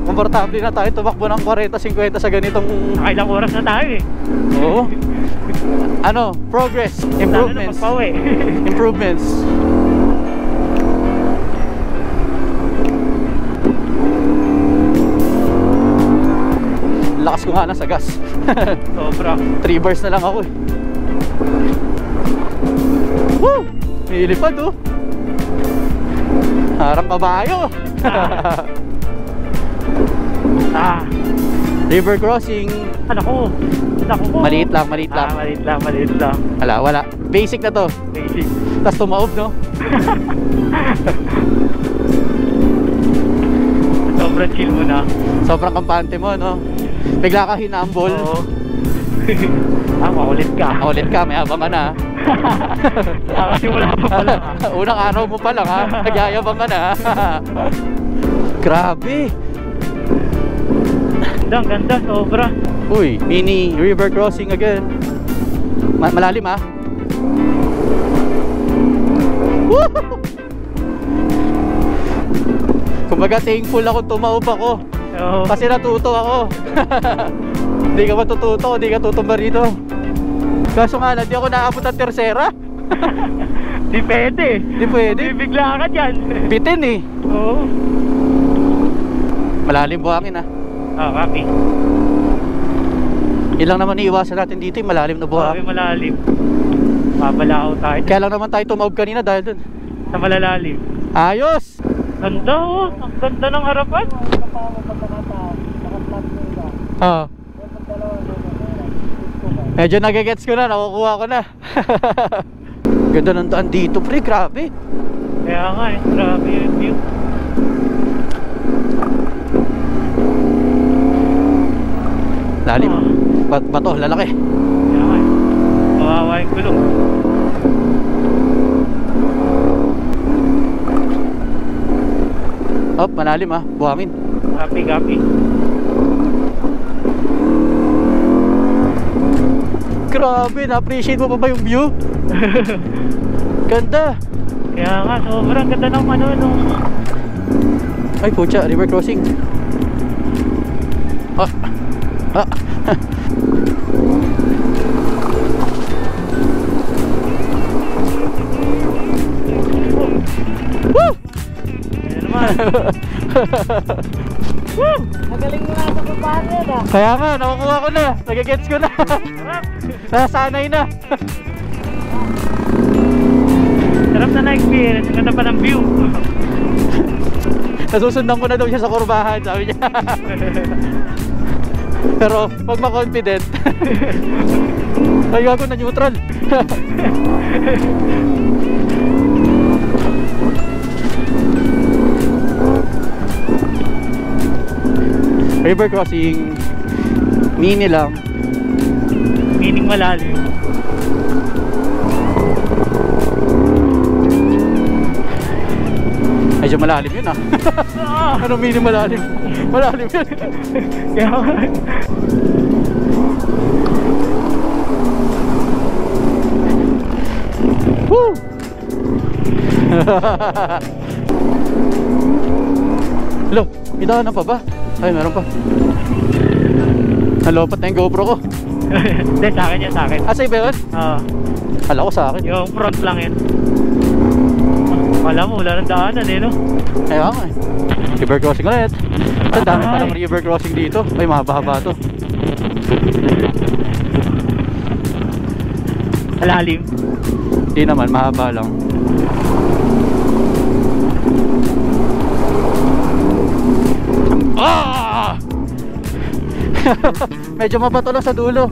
komportable na tayo tumakbo ng 40-50 sa ganitong... Nakailang oras na tayo eh. Oo. Ano? Progress. Improvements. Improvements. Lakas ko nga na sa gas. Sobra. 3 bars na lang ako eh. Woo! May ilipad oh. Harang kabayo. River crossing. Naku. Maliit lang, maliit lang. Maliit lang. Wala. Basic na to. Basic. Tapos tumaob, no? Sobrang chill mo na. Sobrang kampante mo, no? Bigla ka hinambol. Oo. Maulit ka. Maulit ka, may habang ka na. Kasi wala pa pala. Unang araw mo pa lang, ha? Nagyayabang ka na. Grabe. Ganda, sobra. Uy, mini river crossing again. Malalim, ha? Woo! Kumbaga thankful ako tumaob ako. Oo. Kasi natuto ako. Hindi ka matututo, hindi ka tutumba rito. Kaso nga lang, di ako naabot ng tersera. Di pwede. Di pwede. Bibigla ka dyan. Bitin eh. Oo. Malalim buhangin, ha? Copy. Ilang naman iiwasan natin dito, malalim na buhangin. Malalim. Mabalakaw tayo. Kaya lang naman tayo tumaob kanina dahil dun. Sa malalalim. Ayos! Ganda oh. Ang ganda ng harapan. Medyo nagigets ko na, nakukuha ko na. Ganda ng daan dito, pre, grabe. Kaya nga eh, grabe yung view. Lalim. Bato, lalaki. Kaya nga eh. Kawawa yung gulong. Hop, malalim ha, buhangin. Copy. Grabe, na-appreciate mo pa ba yung view? Ganda. Kaya nga, sobrang ganda ng ano nung... Ay, pucha, river crossing. Woo! Ayan naman. Woo! Magaling mo nga sa papahan yan ah. Kaya nga, nakukuha ko na. Nagigets ko na. Nasanay na. Sarap na na-experience. Ang ganda pa ng view. Nasusundan ko na daw siya sa kurbahan, sabi niya. Pero pag ma-confident, ay gago na neutral. River crossing, mini lang. Meaning malalim. Medyo malalim yun ah. Ano mini malalim? Malalim yun. Kaya nga. Woo! Hello, may daanan pa ba? Ay, meron pa. Nalopat na yung GoPro ko. Hindi, sa akin yan, sa akin. Ah, sa'yo ba yun? Oo. Kala ko sa akin. Yung front lang yan. Wala mo, wala ng daanan eh, no? Ayun nga eh. River crossing ulit. Ang dami pa ng river crossing dito. Ay, mahaba-haba to. Malalim. Hindi naman, mahaba lang. Ah! Medyo mabato lang sa dulo.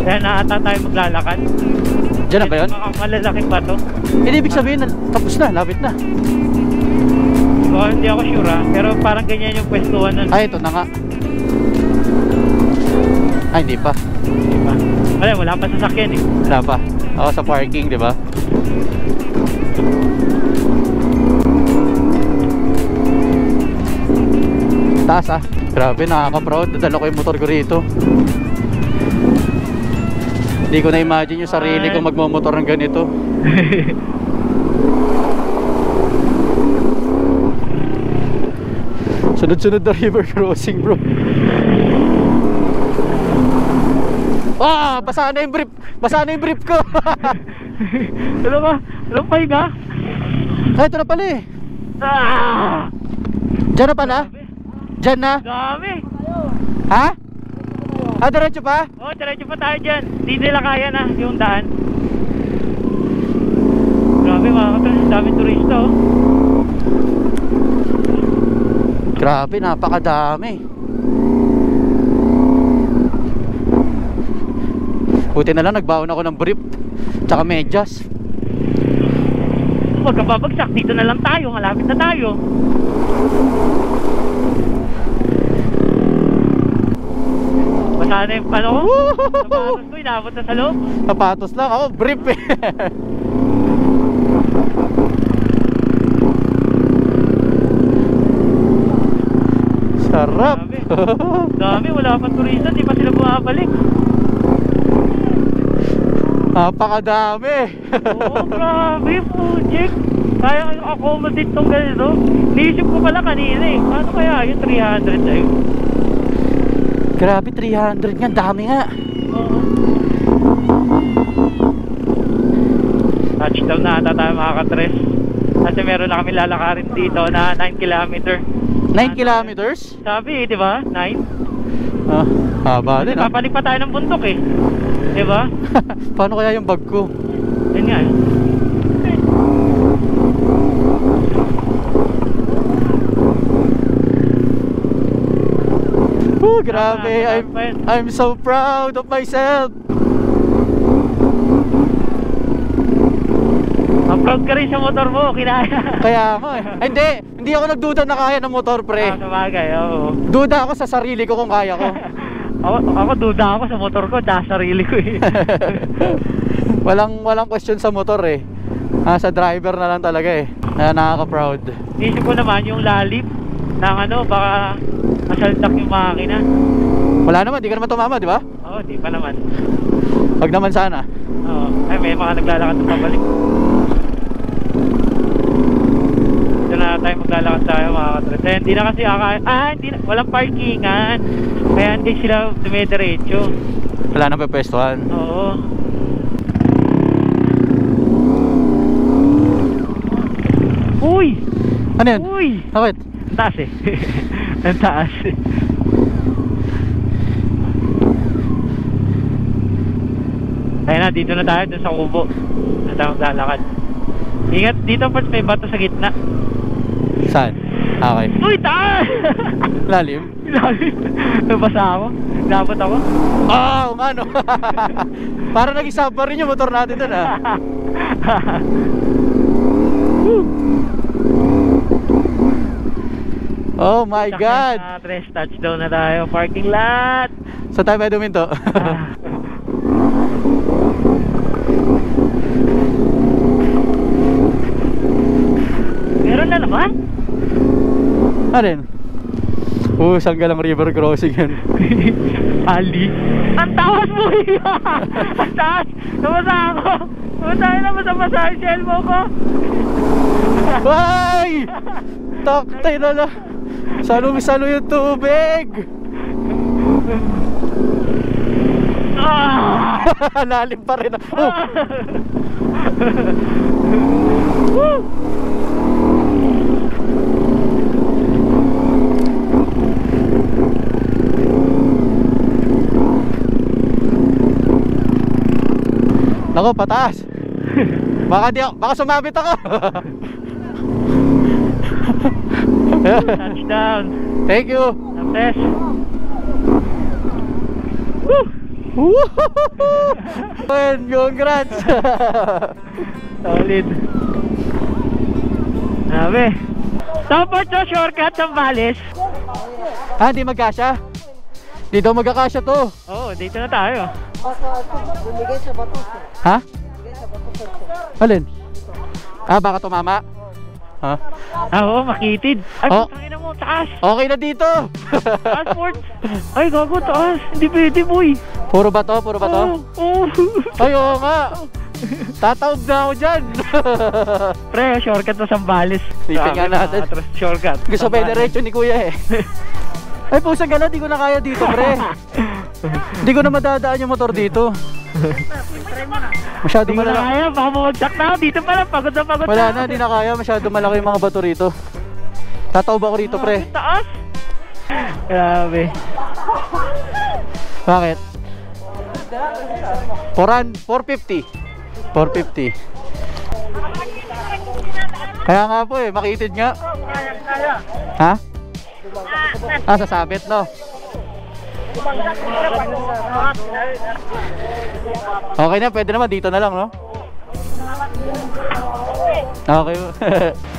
Kaya na ata tayo maglalakad. Diyan na ba yun? Malalaking bato. Hindi, ibig sabihin, tapos na, lapit na. Hindi ko hindi ako sure pero parang ganyan yung pwestuhan nun. Ay, ito na nga. Ay, hindi pa. Diba? Wala pa sasakyan eh. Wala pa. Ako sa parking, di ba? Taas ah. Grabe, nakaka-proud. Nadala ko yung motor ko rito. Hindi ko na-imagine yung sarili ko magmamotor ng ganito. Sunod-sunod na river crossing, bro. Ah, basa na yung brief. Basa na yung brief ko. Ano ba? Ano pa yun Ay, ito na pala eh. Ah! Diyan na pala? Diyan na? Dami! Ha? Ah, diretso pa? Oh, diretso pa tayo dyan. Hindi nila kaya na yung daan. Grabe mga katras, daming turista oh. Grabe, napakadami. Buti na lang nagbaon ako ng brief tsaka medyas. Huwag ka babagsak, dito na lang tayo, malapit na tayo. Basta na yung ano ko, sapatos ko, inabot na sa loob. Sapatos lang, ako brief eh. Sarap. Dami, wala pang turista, di pa sila bumabalik. Napakadami. Oo, grabe, project. Kaya accommodate tong ganito. Niisip ko pala kanina eh. Paano kaya yung 300 tayo? Grabe, 300 nga, dami nga. Oo. Touchdown na ata tayo mga katres. Kasi meron na kami lalakarin dito na 9 kilometer. 9 kilometers? Sabi, di ba? 9. Ah, haba din ah. Papalik pa tayo ng bundok eh. Di ba? Paano kaya yung bag ko? Yun nga eh. Oh, grabe. I'm so proud of myself. Proud ka rin sa motor mo, kinaya. Kaya ako eh. Hindi ako nagduda na kaya ng motor, pre. Sa bagay, oo. Duda ako sa sarili ko kung kaya ko. Ako duda ako sa motor ko, sa sarili ko eh. Walang question sa motor eh. Sa driver na lang talaga eh. Kaya nakaka-proud. Isip ko naman yung lalim ng ano, baka masaldak yung makina. Wala naman, di ka naman tumama, di ba? Oo, di pa naman. Wag naman sana. Oo, ay may mga naglalakad na pabalik. Ito na tayo maglalakad tayo mga katres. Hindi na kasi hindi na, walang parkingan. Kaya hindi sila dumidiretso. Wala nang pepwestuhan. Oo. Uy! Ano yun? Uy! Bakit? Ang taas eh. Ang taas eh. Kaya na, dito na tayo dun sa kubo. Na tayo maglalakad. Ingat dito, Parts, may bato sa gitna. Saan? Okay. Uy, taas! Lalim? Lalim. Nabasa ako. Nabot ako. Oh, ano? Para nag-isapa rin yung motor natin dun ah. Oh my God! Tres touchdown na tayo. Parking lot! Saan tayo ba duminto? Meron na naman? Ano yun? Sanggalang river crossing yun. Ali? Ang tawas mo iya! Ang taas! Nabasa ako! Nabasa yung cellmo ko! Ay! Taktay na lang! Salong-salo yung tubig! Lalim pa rin. Nako, pataas. Baka sumabit ako. Touchdown. Thank you. Success. Congrats. Solid. Grabe. Tapos to, shortcut Zambales. Ah, hindi magkasya? Dito magkakasya to. Oo, dito na tayo. Ha? Alin? Ah, baka tumama? Ha? Oo, makitid. Ay, Oh. putangin na mo, taas. Okay na dito. Taas, Ford. Ay, gago, taas. Hindi pwede, boy. Puro ba to? Puro ba to? Oo. Ay, oo nga. Tatawag na ako dyan. Pre, shortcut na Zambales. Titingnan natin. Shortcut. Gusto pa yung diretso ni kuya eh. Ay, pusang gano'n, di ko na kaya dito, pre. Di ko na madadaan yung motor dito. Masyado Hindi ko na malaki. kaya, baka bumagsak na ako. Dito pala, pagod na pagod Wala na. na, di na kaya. Masyado malaki yung mga bato rito. Tataob ako rito, pre. Taas. Grabe. Bakit? 450. 450. Kaya nga po eh, makitid nga. Ha? Ah, sasabit, no? Okay na, pwede naman. Dito na lang, no? Okay.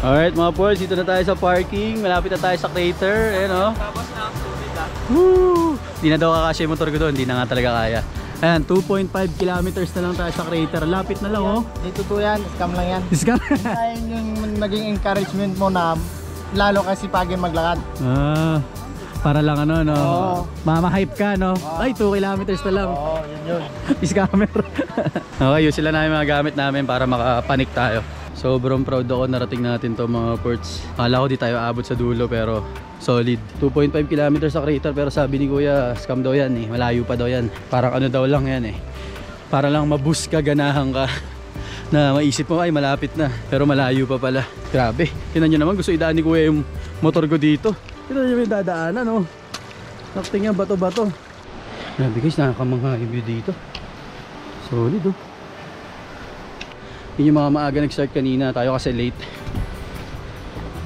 Alright mga boys, dito na tayo sa parking. Malapit na tayo sa crater. Ayan, no? Woo! Di na daw kakasya yung motor ko doon. Di na nga talaga kaya. Ayan, 2.5 kilometers na lang tayo sa crater. Lapit na lang, oh. Dito to yan, scam lang yan. Scam. Ayun yung naging encouragement mo na lalo kasi pagin maglakad. Ah, para lang ano, no? Oo. Mama-hype ka, no? Ay, 2 kilometers na lang. Oo, yun. Scammer. Okay, yun sila namin mga gamit namin para makapanik tayo. Sobrang proud ako, narating natin to mga ports. Akala ko di tayo aabot sa dulo pero solid. 2.5 kilometers sa crater pero sabi ni kuya, scam daw yan eh. Malayo pa daw yan. Parang ano daw lang yan eh. Para lang maboost ka, ganahan ka. Na maisip mo ay malapit na pero malayo pa pala. Grabe. Tingnan nyo naman, gusto idaan ni kuya yung motor ko dito. Tingnan nyo yung dadaanan, oh. Nakting yan, bato-bato. Grabe guys, nakakamangha yung view dito. Solid, oh. Yun yung mga maaga nag-start kanina. Tayo kasi late.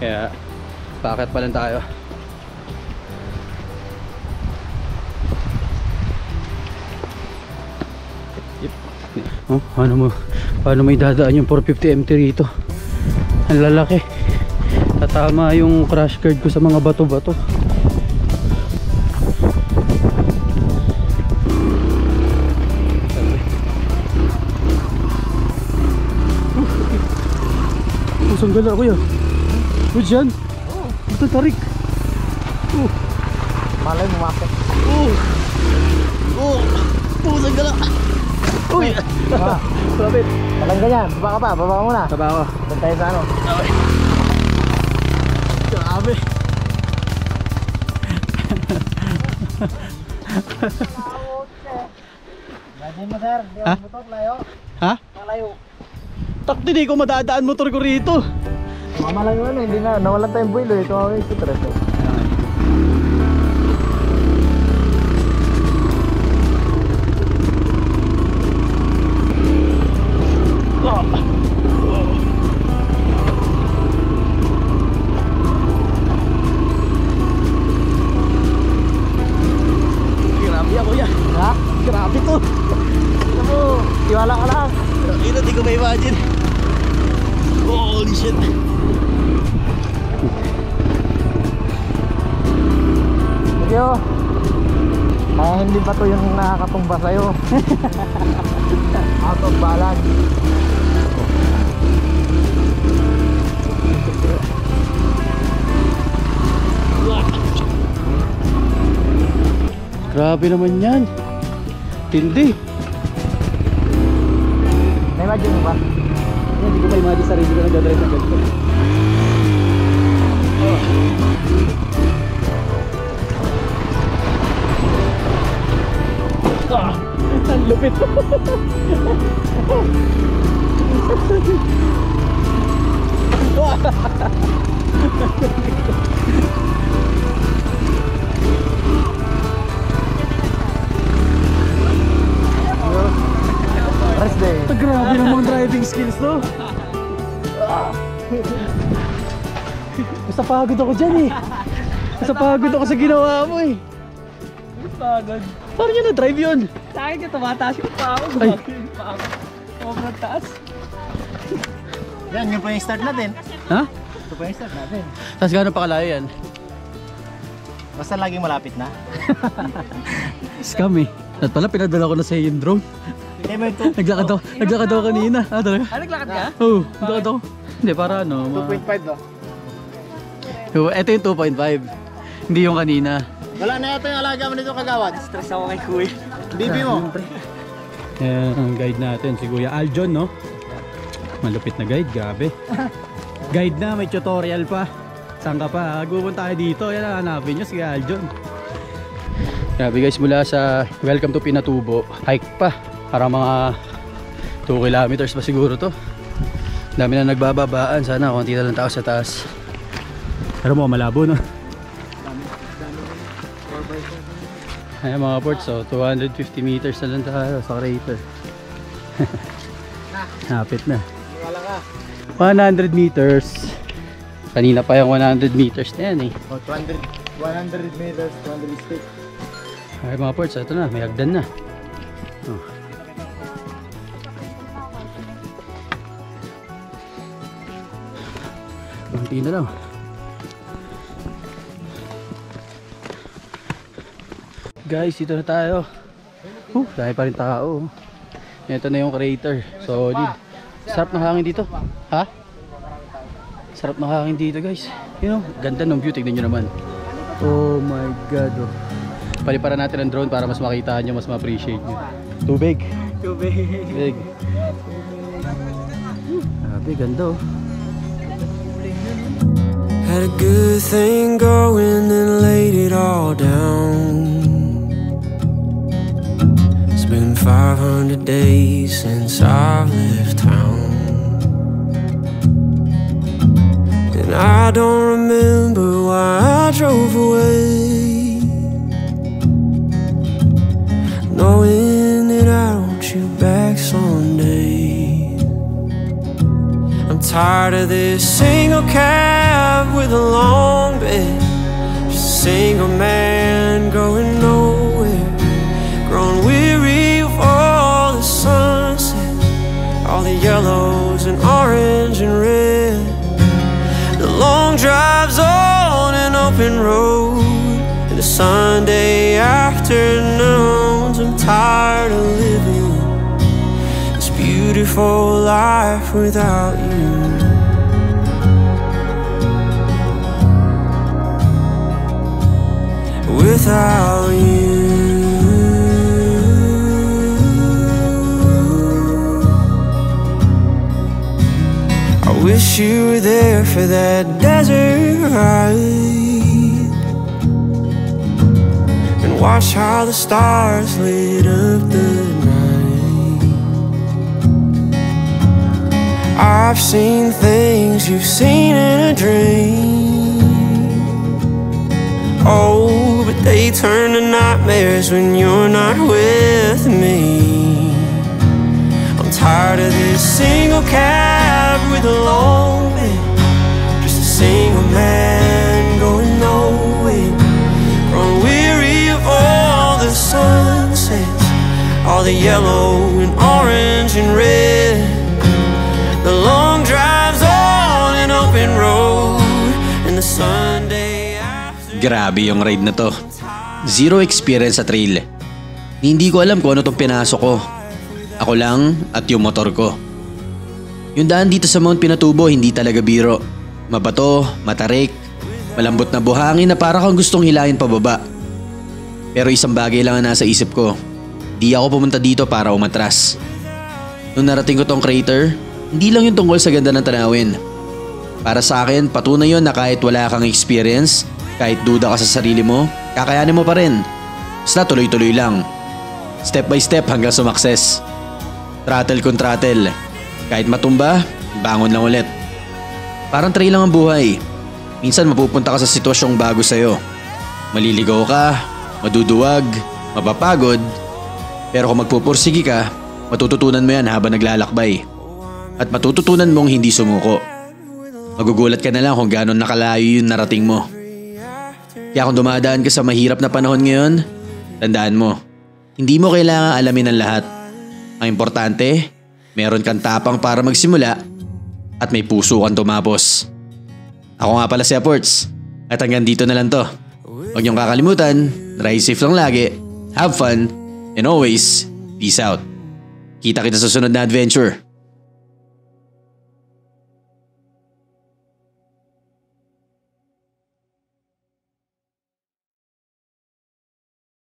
Kaya packet pa lang tayo. Yep. Oh, paano may dadaan yung 450 MT rito? Ang lalaki. Tatama yung crash guard ko sa mga bato-bato. Pusang gala kuya. Good yan. Ito tarik. Malay mo makit. Pusang gala. Uy. Sabit. Walang ganyan, baba ka pa, baba ka muna. Taba ako. Doon tayo sa ano. Grabe. Imagine mo sir, di Ha? ako motor, layo. Ha? Malayo. Takti di ko madadaan motor ko rito. Malayo ano, hindi na, nawalan tayong buwilo eh. Tumawag yung stress eh. Grabe ako yan. Ha? Grabe to. Ito mo, tiwala ka lang. Ito di ko ma-imagine. Holy shit. Sige oh. Kaya hindi ba to yung nakakatumba sa'yo? Out of balance. Grabe naman yan. Tindi. Na-imagine mo ba? Hindi ko ma-imagine sarili ko nag-drive ng ganito. Ang lupit. Rest day. Grabe namang driving skills to. Basta pagod ako dyan eh. Basta pagod ako sa ginawa mo eh. Pagod. Paano nyo na-drive yun? Sa akin ka, tumataas yung paa ko. Ay. Yung paa ko. Sobrang taas. Yan, yun po yung start natin. Ha? Ito pa yung start natin. Tapos gano'n pa kalayo yan? Basta laging malapit na. Scam eh. At pala pinadala ko na sa yung drone. Eh, may two- Naglakad ako kanina. Ah, talaga? Naglakad ka? Oo, naglakad ako. Hindi, para ano. 2.5 no? Ito yung 2.5. Hindi yung kanina. Wala na ito yung alaga mo nito kagawad. Stress ako kay Kuya. Bibi mo. Yan ang guide natin, si Kuya Aljon, no? Malupit na guide, gabi. Guide na, may tutorial pa. Saan ka pa? Pupunta tayo dito. Yan ang hanapin nyo, si Kuya Aljon. Grabe guys, mula sa Welcome to Pinatubo, hike pa. Para mga 2 kilometers pa siguro to. Dami na nagbababaan. Sana konti na lang tao sa taas. Pero mo malabo, no? Ayan mga ports, so 250 meters na lang tayo sa crater. Hapit na. 100 meters. Kanina pa yung 100 meters na yan eh. Oh, 100 meters, 200 stick. Ay mga ports, ito na, may hagdan na. Oh. Kunti na lang. Guys, dito na tayo. Dahil pa rin tao. Ito na yung crater. Solid. Sarap ng hangin dito. Ha? Sarap ng hangin dito guys. You know, ganda ng view. Tignan nyo naman. Oh my god. Oh. Paliparan natin ang drone para mas makita nyo, mas ma-appreciate nyo. Tubig. Tubig. Grabe, ganda oh. Had a good thing going and laid it all down. It's been 500 days since I've left town, and I don't remember why I drove away, knowing that I want you back someday. I'm tired of this single cab with a long bed, just a single man going nowhere, grown weary of all the sunsets, all the yellows and orange and red, the long drives on an open road, and the Sunday afternoons. I'm tired of living this beautiful life without you. Without you, I wish you were there for that desert ride, and watch how the stars lit up the night. I've seen things you've seen in a dream. Oh, but they turn to nightmares when you're not with me. I'm tired of this single cab with a long bed, just a single man going nowhere, grown weary of all the sunsets, all the yellow and orange and red, the long drives on an open road, and the Sunday. Grabe yung ride na to. Zero experience sa trail. Hindi ko alam kung ano tong pinasok ko. Ako lang at yung motor ko. Yung daan dito sa Mount Pinatubo hindi talaga biro. Mabato, matarik, malambot na buhangin na para kang gustong hilahin pababa. Pero isang bagay lang ang nasa isip ko. Di ako pumunta dito para umatras. Nung narating ko tong crater, hindi lang yung tungkol sa ganda ng tanawin. Para sa akin, patunay yun na kahit wala kang experience, kahit duda ka sa sarili mo, kakayanin mo pa rin. Basta tuloy-tuloy lang. Step by step hanggang sumakses. Throttle kung throttle. Kahit matumba, bangon lang ulit. Parang trail lang ang buhay. Minsan mapupunta ka sa sitwasyong bago sa'yo. Maliligaw ka, maduduwag, mapapagod. Pero kung magpupursigi ka, matututunan mo yan habang naglalakbay. At matututunan mong hindi sumuko. Magugulat ka na lang kung gano'n nakalayo yung narating mo. Kaya kung dumadaan ka sa mahirap na panahon ngayon, tandaan mo, hindi mo kailangan alamin ang lahat. Ang importante, meron kang tapang para magsimula at may puso kang tumapos. Ako nga pala si Aports. At hanggang dito na lang to. Huwag niyong kakalimutan, ride safe lang lagi, have fun, and always, peace out. Kita kita sa sunod na adventure.